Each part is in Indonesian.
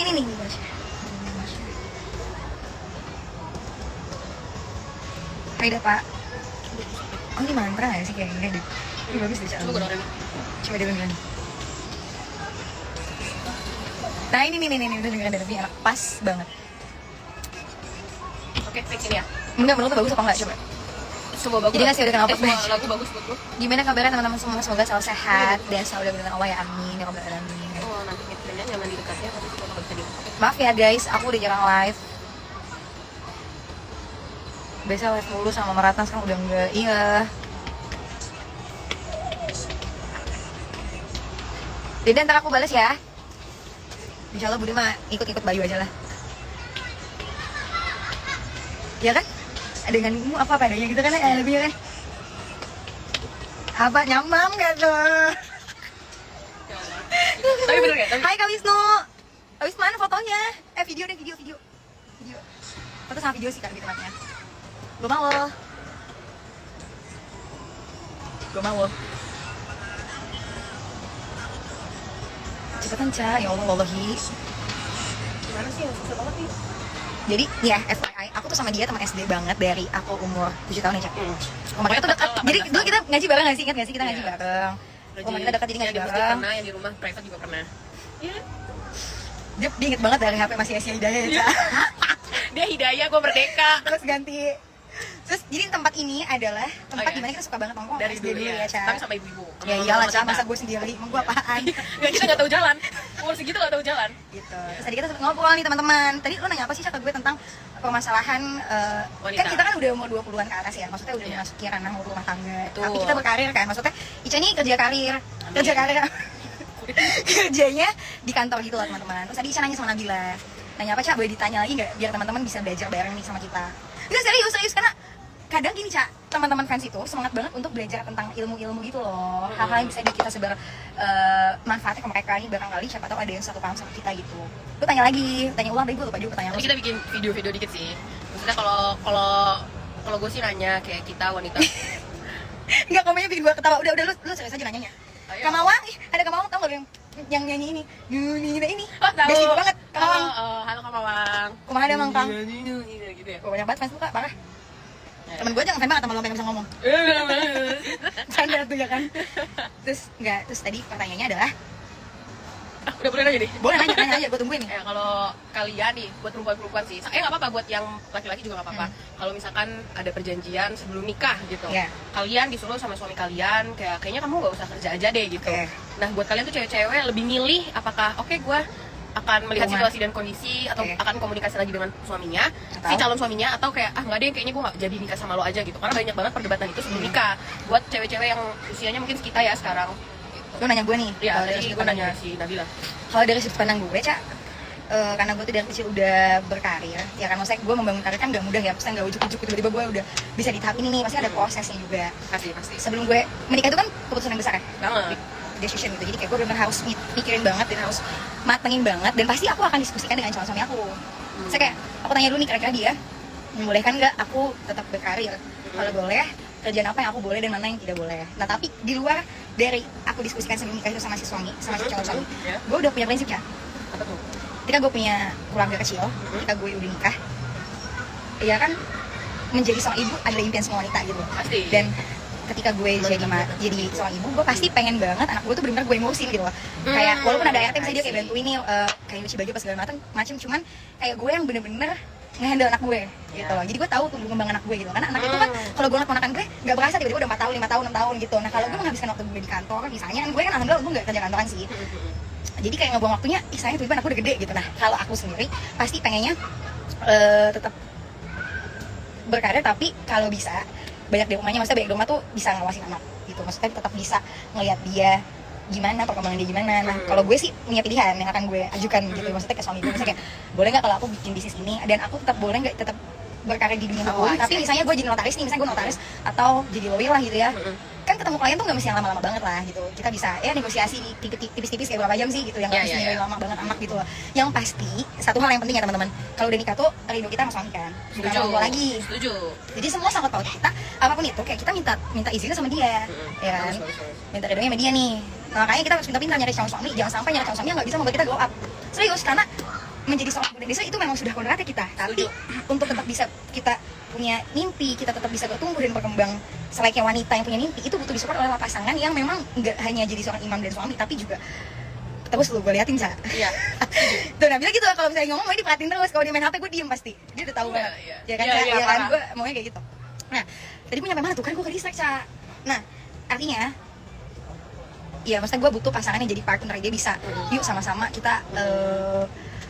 ini nih. Hai dah Pak. Oh ini mantra ya sih kayaknya deh. Ini bagus deh. Coba gue doain. Coba dia dengerin. Nah ini udah dengerin dari enak, pas banget. Oke, fix ini ya. Enggak, menurut lo bagus apa enggak? Coba. Semua bagus. Jadi ngasih udah kenapa? Semua lagu bagus buat gue. Gimana kabarnya teman-teman semua? Semoga selalu sehat dan selalu dengan Allah ya, amin ya rabbal alamin. Oh, nanti ngitipinnya nyaman di dekatnya, tapi gue bakal bisa di. Maaf ya guys, aku udah jarang live. Biasa live mulu sama Meratna, sekarang udah enggak. Iya. Jadi ntar aku balas ya. Insya Allah Budi mah ikut-ikut Bayu aja lah. Ya kan? Denganmu apa adanya gitu kan ya, lebih kan? Apa nyamam gak tuh? Tapi bener gak? Hai Kak Wisnu. Kak Wisnu mana fotonya? Video deh, video. Foto sama video sih Kak, lebih tepatnya. Gue mau. Cepetan Ca, ya Allah wallahi. Gimana sih yang susah banget nih? Jadi ya FYI, aku tuh sama dia teman SD banget dari aku umur 7 tahun ya Cak. Umurnya tuh dekat. Jadi dulu kita ngaji bareng nggak sih? Ingat nggak sih kita ngaji bareng? Umur kita dekat jadi ngaji bareng. bareng. Pernah, yang di rumah private juga pernah. Iya. Dia inget banget dari HP masih Asia Hidayah ya Cak. Dia Hidayah, gue Merdeka. Terus ganti. Terus jadi tempat ini adalah tempat dimana kita suka banget nongkrong dari SD dulu ya, Cak. tapi sama ibu-ibu. Ya iyalah Cak, masa gue sendiri, emang gue apaan? Nggak, kita nggak tahu jalan. Umur segitu nggak tahu jalan. Gitu. Terus tadi kita ngobrol nih teman-teman. Tadi lo nanya apa sih Cak ke gue tentang permasalahan kan kita kan udah umur 20-an ke atas ya. Maksudnya udah memasuki ranah rumah tangga. Betul. Tapi kita berkarir kan. Maksudnya Ica nih kerja karir. Kerjanya di kantor gitu loh teman-teman. Terus tadi Ica nanya sama Nabila. Nanya apa Cak? Boleh ditanya lagi nggak? Biar teman-teman bisa belajar bareng nih sama kita. Itu serius karena kadang gini Cak, teman-teman fans itu semangat banget untuk belajar tentang ilmu-ilmu gitu loh. Hal-hal yang bisa kita sebar manfaatnya ke mereka nih, barangkali siapa tahu ada yang satu paham sama kita gitu. Lu tanya ulang deh, gue lupa juga pertanyaan lu. Tapi kita bikin video-video dikit sih. Maksudnya kalau gue sih nanya kayak kita wanita. Enggak, komennya bikin gue ketawa. Udah lu serius aja nanyanya. Kamawang, ada Kamawang tau gak yang nyanyi ini? Ini. Oh, tahu. Basic banget, Kamawang. Halo Kamawang. Kumaha ada Mang Kang? Gitu ya. Banyak banget fans lu Kak, parah. Temen gue aja ngefans banget sama lo pengen bisa ngomong. Canda tuh ya kan. Terus tadi pertanyaannya adalah udah boleh nanya deh. boleh nanya aja, gue tungguin nih. Ya kalau kalian nih buat perempuan sih, nggak apa-apa, buat yang laki-laki juga nggak apa-apa. Kalau misalkan ada perjanjian sebelum nikah gitu, kalian disuruh sama suami kalian kayaknya kamu nggak usah kerja aja deh gitu. Nah buat kalian tuh cewek-cewek lebih milih apakah gue akan melihat situasi dan kondisi atau akan komunikasi lagi dengan suaminya, si calon suaminya, atau kayak nggak deh, kayaknya gue nggak jadi nikah sama lo aja gitu. Karena banyak banget perdebatan itu sebelum nikah buat cewek-cewek yang usianya mungkin kita ya sekarang. Lu nanya gue nih. Iya, tadi gue nanya si Nabila. Kalau dari sudut pandang gue Cak, karena gue tuh dari kecil udah berkarir ya kan, maksudnya gue membangun karir kan gak mudah ya, maksudnya gak ujuk-ujuk tiba-tiba gue udah bisa di tahap ini nih, pasti ada prosesnya juga. Pasti. Sebelum gue menikah itu kan keputusan yang besar ya, Banget. decision gitu, jadi kayak gue bener-bener harus mikirin banget dan harus matengin banget, dan pasti aku akan diskusikan dengan calon suami aku. Saya kayak, aku tanya dulu nih kira-kira dia membolehkan nggak aku tetap berkarir, kalau boleh kerjaan apa yang aku boleh dan mana yang tidak boleh. Nah tapi di luar dari aku diskusikan sebelum nikah itu sama si suami, sama si calon suami, gue udah punya prinsip ya. Apa tuh? Ketika gue punya keluarga kecil, ketika gue udah nikah, ya kan menjadi seorang ibu adalah impian semua wanita gitu. Pasti. Dan ketika gue jadi seorang ibu, gue pasti pengen banget anak gue tuh benar-benar gue ngurusin gitu loh. Kayak walaupun ada ART misalnya dia kayak bantuin nih, kayak nyuci baju pas segala macam, cuman kayak gue yang bener-bener ngehandle anak gue gitu loh. Jadi gue tahu tumbuh kembang anak gue gitu. Karena anak itu kan kalau gue ngeliat ponakan gue nggak berasa tiba-tiba udah 4 tahun, 5 tahun, 6 tahun gitu. Nah kalau gue menghabiskan waktu gue di kantor misalnya, gue kan alhamdulillah gue nggak kerja kantoran sih. Jadi kayak ngebuang waktunya, sayang tiba-tiba anak gue udah gede gitu. Nah kalau aku sendiri pasti pengennya tetap berkarir, tapi kalau bisa banyak di rumahnya, maksudnya banyak di rumah tuh bisa ngawasin anak gitu. Maksudnya tetap bisa ngelihat dia gimana, perkembangan dia gimana. Nah kalau gue sih punya pilihan yang akan gue ajukan gitu, maksudnya ke suami gue, misalnya kayak boleh nggak kalau aku bikin bisnis ini, dan aku tetap boleh nggak tetap berkarir di dunia hukum, tapi misalnya gue jadi notaris nih, misalnya gue notaris atau jadi lawyer lah gitu ya. Kan ketemu klien tuh nggak mesti yang lama-lama banget lah gitu, kita bisa ya negosiasi tipis-tipis kayak berapa jam sih gitu, yang nggak mesti lama banget amat gitu loh. Yang pasti satu hal yang penting ya teman-teman, kalau udah nikah tuh ridho kita sama suami kan, bukan orang tua lagi. Setuju. Jadi semua sangkut paut kita apapun itu kayak kita minta izinnya sama dia, ya kan, minta ridhonya sama dia nih. Nah, makanya kita harus pintar-pintar nyari calon suami, jangan sampai nyari calon suami yang nggak bisa membuat kita glow up. Serius, karena menjadi seorang pemuda desa itu memang sudah kodratnya kita. Tapi untuk tetap bisa kita punya mimpi, kita tetap bisa bertumbuh dan berkembang selayaknya wanita yang punya mimpi, itu butuh disupport oleh pasangan yang memang nggak hanya jadi seorang imam dan suami, tapi juga terus lu gue liatin, Ca. Iya. Tuh Nabila gitu, kalau misalnya ngomong dia perhatiin terus, kalau dia main HP gue diem pasti. Dia udah tahu banget. Ya kan, ya kan, gue maunya kayak gitu. Nah, tadi gue nyampe mana tuh kan gue ke distract, Ca. Nah, artinya ya maksudnya gue butuh pasangan yang jadi partner, dia bisa yuk sama-sama kita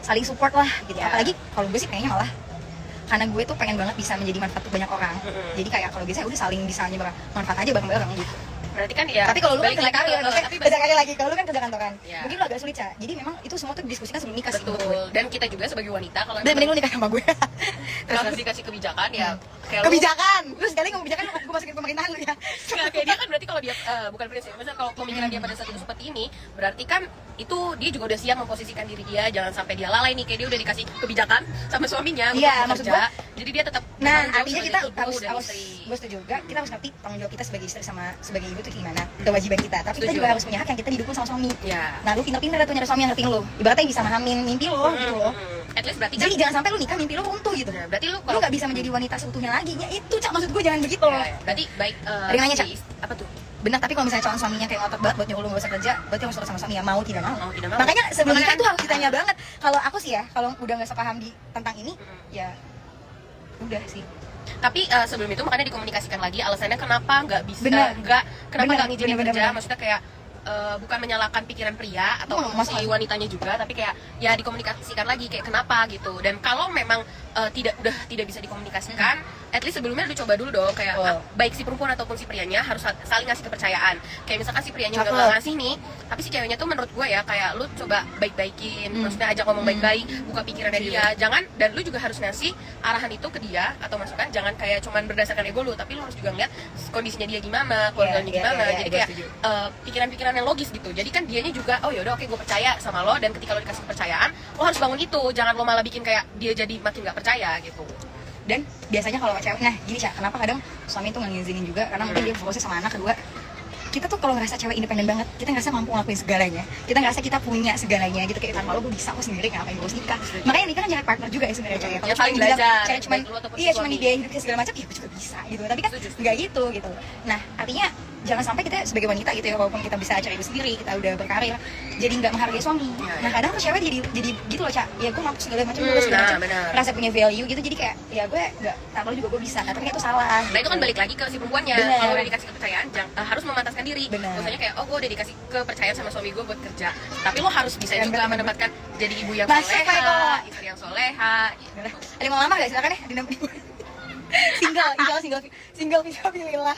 saling support lah gitu. Apalagi kalau gue sih kayaknya malah karena gue tuh pengen banget bisa menjadi manfaat untuk banyak orang. Jadi kayak kalau biasanya udah saling bisa nyebar manfaat aja bareng-bareng gitu. Berarti kan ya. Tapi kalau lu kan kerja karir, kerja karir lagi. Kalau lu kan kerja kantoran, ya. mungkin lu agak sulit, Ca. Jadi memang itu semua tuh didiskusikan sebelum nikah sih. Betul. Dan kita juga sebagai wanita kalau dan mending lu nikah sama gue. kalau dikasih kebijakan ya kayak kebijakan. Lu sekali ngomong kebijakan gue masukin pemerintahan lu ya. Nggak, kayak dia kan berarti kalau dia bukan prinsip. Maksudnya kalau pemikiran dia pada saat itu seperti ini, berarti kan itu dia juga udah siap memposisikan diri dia, jangan sampai dia lalai nih, kayak dia udah dikasih kebijakan sama suaminya untuk bekerja. Jadi dia tetap artinya kita harus gue setuju juga, kita harus ngerti tanggung jawab kita sebagai istri sama sebagai ibu tuh gimana, kewajiban kita. Tapi kita juga harus punya hak yang kita didukung sama suami. Nah, lu pinter-pinter tuh nyari suami yang ngertiin lu, ibaratnya bisa memahamin mimpi lu gitu loh. At least berarti jadi jangan sampai lu nikah mimpi lu runtuh gitu. Nah, berarti lu nggak bisa menjadi wanita seutuhnya lagi. Ya itu, Cak, maksud gue jangan begitu. Berarti baik ringannya, Cak. Apa tuh? Benar, tapi kalau misalnya calon suaminya kayak ngotot banget buat nyuruh lu gak usah kerja, berarti harus sama suami ya mau tidak mau. Makanya sebelum nikah tuh harus ditanya banget. Kalau aku sih ya, kalau udah nggak sepaham tentang ini, ya udah sih. Tapi sebelum itu makanya dikomunikasikan lagi alasannya kenapa nggak bisa, kenapa nggak ngizinin kerja. Maksudnya kayak bukan menyalahkan pikiran pria atau si wanitanya juga, tapi kayak ya dikomunikasikan lagi kayak kenapa gitu. Dan kalau memang tidak bisa dikomunikasikan, at least sebelumnya lu coba dulu dong kayak baik si perempuan ataupun si prianya harus saling ngasih kepercayaan. Kayak misalkan si prianya udah nggak ngasih nih, tapi si ceweknya tuh menurut gue ya kayak lu coba baik-baikin, maksudnya ajak ngomong baik-baik, buka pikirannya dia, jangan, dan lu juga harus ngasih arahan itu ke dia atau masukan, jangan kayak cuman berdasarkan ego lu, tapi lu harus juga ngeliat kondisinya dia gimana, keluarganya gimana. Jadi kayak pikiran-pikiran yang logis gitu. Jadi kan dianya juga oh yaudah oke gue percaya sama lo, dan ketika lo dikasih kepercayaan lo harus bangun itu, jangan lo malah bikin kayak dia jadi makin nggak percaya gitu. Dan biasanya kalau cewek, nah gini, Cak, kenapa kadang suami tuh nggak ngizinin juga karena mungkin dia fokusnya sama anak. Kedua, kita tuh kalau ngerasa cewek independen banget, kita ngerasa mampu ngelakuin segalanya, kita ngerasa kita punya segalanya gitu, kayak tanpa lo gue bisa, aku sendiri ngapain gue harus nikah. Makanya nikah kan nyari partner juga ya sebenarnya, Cak. Kalau saling belajar, cewek cuma di biaya hidupnya segala macam, ya gue juga bisa gitu. Tapi kan nggak gitu. Nah, artinya jangan sampai kita sebagai wanita gitu ya, walaupun kita bisa cari ibu sendiri, kita udah berkarir, jadi nggak menghargai suami. Nah, kadang tuh cewek jadi gitu loh, Cak. Ya gue mampu segala macam, rasa punya value gitu, jadi kayak ya gue nggak, tanpa lo juga gue bisa. Nah, tapi itu salah. Nah, itu kan balik lagi ke si perempuannya. Kalau udah dikasih kepercayaan, harus memantaskan diri. Misalnya kayak oh gue udah dikasih kepercayaan sama suami gue buat kerja, tapi lo harus bisa juga menempatkan jadi ibu yang soleha, istri yang soleha. Ada yang mau lama gak? Silakan ya, dinampilin. single fisabilillah.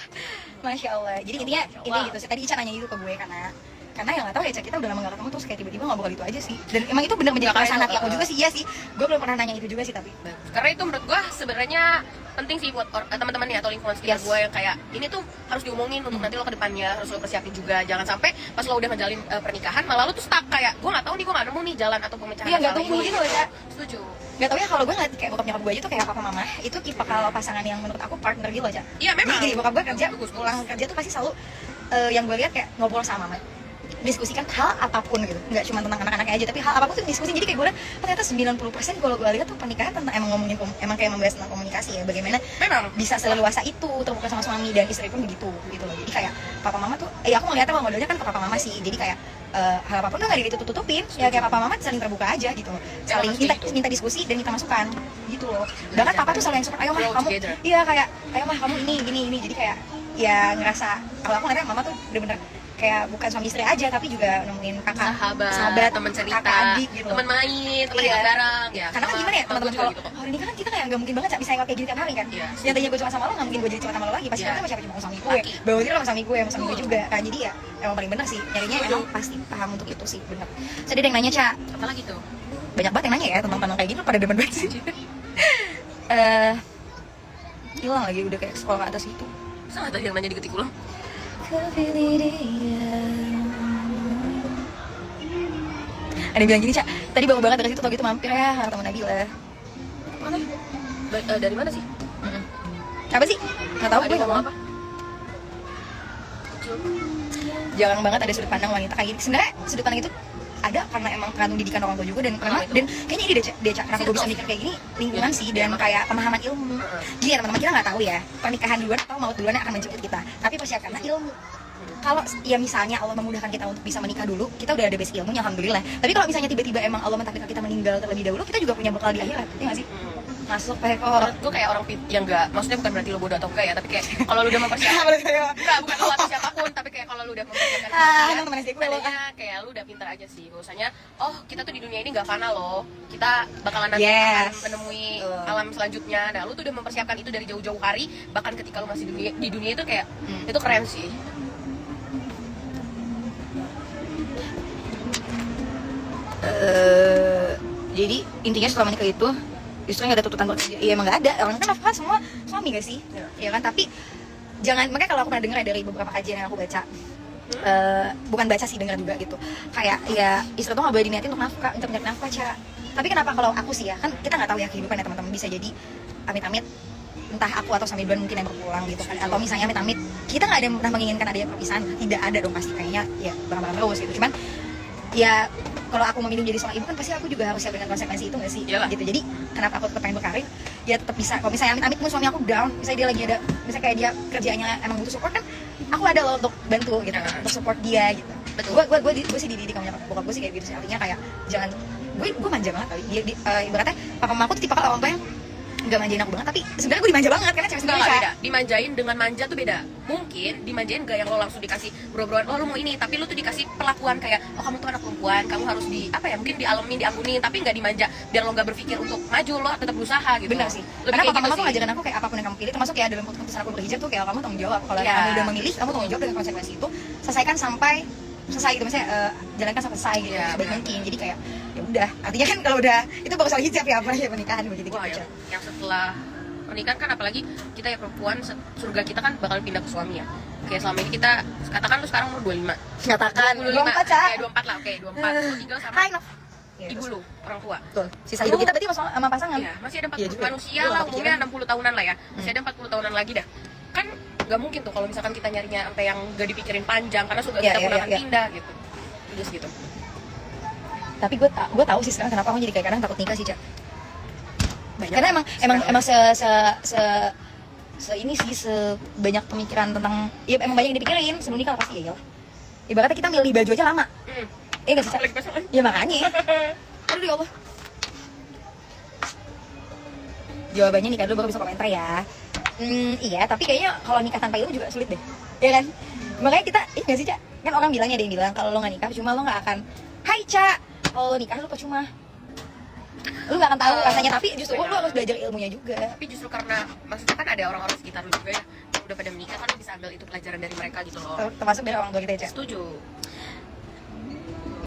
Masya Allah. Jadi intinya ini gitu sih. Tadi Ica nanya itu ke gue karena ya nggak tahu ya, Cak, kita udah lama nggak ketemu terus kayak tiba-tiba ngobrol itu aja sih. Dan emang itu benar menjadi perasaan hati aku juga sih. Iya sih, gue belum pernah nanya itu juga sih. Tapi karena itu menurut gue sebenarnya penting sih buat teman-teman nih atau lingkungan sekitar gue yang kayak ini tuh harus diomongin untuk nanti lo ke depannya, harus lo persiapin juga. Jangan sampai pas lo udah ngejalin pernikahan malah lo tuh stuck kayak gue nggak tahu nih, gue nggak nemu nih jalan atau pemecahan. Iya, nggak tumbuh gitu loh, Cak. Setuju. Gak tau ya, kalau gue ngeliat kayak bokap nyokap gue aja tuh kayak papa mama itu tipe kalau pasangan yang menurut aku partner gitu loh, Cak. Iya memang. Jadi bokap gue kerja, pulang kerja tuh pasti selalu yang gue lihat kayak ngobrol sama mama, diskusikan hal apapun gitu, nggak cuma tentang anak-anaknya aja, tapi hal apapun tuh diskusi. Jadi kayak gue lihat ternyata 90% kalau gue lihat tuh pernikahan tentang emang kayak membahas tentang komunikasi ya, bagaimana bisa seleluasa itu terbuka sama suami, dan istri pun begitu gitu loh. Jadi kayak papa mama tuh aku ngeliatnya kalau modelnya kan papa mama sih, jadi kayak hal apapun tuh nggak ditutup-tutupin ya, kayak papa mama saling terbuka aja gitu, saling minta diskusi dan minta masukan gitu loh. Bahkan papa tuh selalu yang support, ayo mah kamu, iya kayak ayo mah kamu ini, jadi kayak ya ngerasa kalau aku ngeliatnya mama tuh bener-bener kayak bukan suami istri aja, tapi juga nemuin kakak, sahabat, teman cerita, kakak adik gitu, teman main, teman bareng ya. Karena kan gimana ya teman-teman, kalau hari ini kan kita kayak nggak mungkin banget bisa kayak gini tiap hari kan. Yang tadinya gue cuma sama lo, nggak mungkin gue jadi cuma sama lo lagi. Pasti kita sama siapa, cuma sama suami gue, bawa diri sama suami gue, sama suami gue juga kan. Jadi ya emang paling bener sih nyarinya, emang pasti paham untuk itu sih, bener. Jadi ada yang nanya, Cak, apa lagi tuh? Banyak banget yang nanya ya tentang kayak gini, pada demen banget sih. Hilang lagi udah kayak sekolah ke atas gitu. Sama tadi yang nanya di ketik ulang. Ada yang bilang gini, Cak, tadi bangga banget dari situ, tau gitu mampir ya sama teman Nabila. Mana? Dari mana sih? Apa sih? Nggak tahu gue ngomong apa. Jarang banget ada sudut pandang wanita kayak gini. Sebenarnya sudut pandang itu ada karena emang tergantung didikan orang tua juga dan memang dan kayaknya ini dia kenapa gue bisa mikir kayak gini lingkungan sih dan kayak pemahaman ilmu. Gini ya teman-teman, kita nggak tahu ya pernikahan duluan atau maut duluan yang akan menjemput kita, tapi persiapkanlah ilmu. Kalau ya misalnya Allah memudahkan kita untuk bisa menikah dulu, kita udah ada base ilmunya alhamdulillah. Tapi kalau misalnya tiba-tiba emang Allah mentakdirkan kita meninggal terlebih dahulu, kita juga punya bekal di akhirat, iya nggak sih? Masuk pekor. Gue kayak orang yang enggak, maksudnya bukan berarti lo bodoh atau enggak ya, tapi kayak kalau lu udah mempersiapkan enggak, bukan lo atau siapapun, tapi kayak kalau lu udah mempersiapkan teman SD gue tandanya kayak lu udah pintar aja sih. Bahwasanya oh kita tuh di dunia ini nggak fana loh, kita bakalan nanti akan menemui alam selanjutnya. Nah lu tuh udah mempersiapkan itu dari jauh-jauh hari, bahkan ketika lu masih di dunia itu kayak itu keren sih. Jadi intinya setelah menikah itu justru nggak ada tuntutan buat kerja. Iya emang nggak ada, orang kan nafkah semua suami gak sih? Ya kan, tapi jangan, makanya kalau aku pernah dengar ya dari beberapa kajian yang aku baca, bukan baca sih, dengar juga gitu, kayak ya istri tuh nggak boleh diniatin untuk nafkah, untuk mencari nafkah, Ca. Tapi kenapa kalau aku sih ya, kan kita nggak tahu ya kehidupan ya teman-teman, bisa jadi amit-amit entah aku atau suami duluan mungkin yang berpulang gitu kan, atau misalnya amit-amit kita nggak ada yang pernah menginginkan adanya perpisahan, tidak ada dong pasti, kayaknya ya barang-barang terus gitu. Cuman ya kalau aku memilih menjadi seorang ibu kan pasti aku juga harus siap dengan konsekuensi itu nggak sih? Yalah. Gitu. Jadi kenapa aku tetap pengen berkarir? Ya tetap bisa. Kalau misalnya amit-amit suami aku down, misalnya dia lagi ada, misalnya kayak dia kerjanya emang butuh support kan, aku ada loh untuk bantu gitu, untuk support dia gitu. Betul. Gue sih dididik sama bokap gue sih kayak gitu sih, artinya kayak jangan, gue manja banget kali. Dia ibaratnya papa mama aku tuh tipe kalau orang tua yang nggak manjain aku banget, tapi sebenarnya gue dimanja banget karena cewek Indonesia. Beda. Dimanjain dengan manja tuh beda. Mungkin dimanjain gak yang lo langsung dikasih bro-broan, oh lo mau ini, tapi lo tuh dikasih perlakuan kayak oh kamu tuh anak perempuan, kamu harus di apa ya, mungkin dialamin, diampunin, tapi nggak dimanja biar lo nggak berpikir untuk maju, lo tetap berusaha gitu. Bener sih. Lebih Karena kayak papa gitu mama tuh sih. ngajarin aku kayak apapun yang kamu pilih, termasuk kayak dalam keputusan aku berhijab tuh kayak kamu tanggung jawab. Kalau kamu udah memilih, kamu tanggung jawab dengan konsekuensi itu. Selesaikan sampai selesai gitu, misalnya jalankan sampai selesai gitu, sebaik mungkin. Jadi kayak ya udah, artinya kan kalau udah itu baru soal hijab ya, apa ya pernikahan begitu gitu. Yang setelah pernikahan kan, apalagi kita ya perempuan, surga kita kan bakal pindah ke suami ya. Kayak selama ini kita, katakan lu sekarang umur 25. Katakan 24, kayak 24 lah, oke 24. Lu tinggal sama ibu lu, orang tua. Betul. Sisa hidup kita berarti sama pasangan. Iya, masih ada 40 manusia lah, umurnya 60 tahunan lah ya. Masih ada 40 tahunan lagi dah. Kan nggak mungkin tuh kalau misalkan kita nyarinya sampai yang gak dipikirin panjang, karena surga kita pun akan pindah gitu. Terus gitu. Tapi gue tahu sih sekarang kenapa aku jadi kayak kadang takut nikah sih, Cak. Karena emang ini sih sebanyak pemikiran tentang, ya emang banyak yang dipikirin sebelum nikah pasti ya. Ibaratnya kita milih baju aja lama. Nggak sih, Cak? Ya makanya. Aduh ya Allah. Jawabannya nikah dulu baru bisa komentar ya. Iya, tapi kayaknya kalau nikah tanpa ilmu juga sulit deh, ya kan? Makanya kita, nggak sih, Cak? Kan orang bilangnya, ada yang bilang kalau lo nggak nikah cuma lo nggak akan, hai Cak, kalau lo nikah lo percuma, lu gak akan tahu rasanya, tapi justru lu harus belajar ilmunya juga. Tapi justru karena maksudnya kan ada orang-orang sekitar lu juga ya udah pada menikah, kan lu bisa ambil itu pelajaran dari mereka gitu loh. Termasuk dari orang tua kita ya, Cak? Setuju.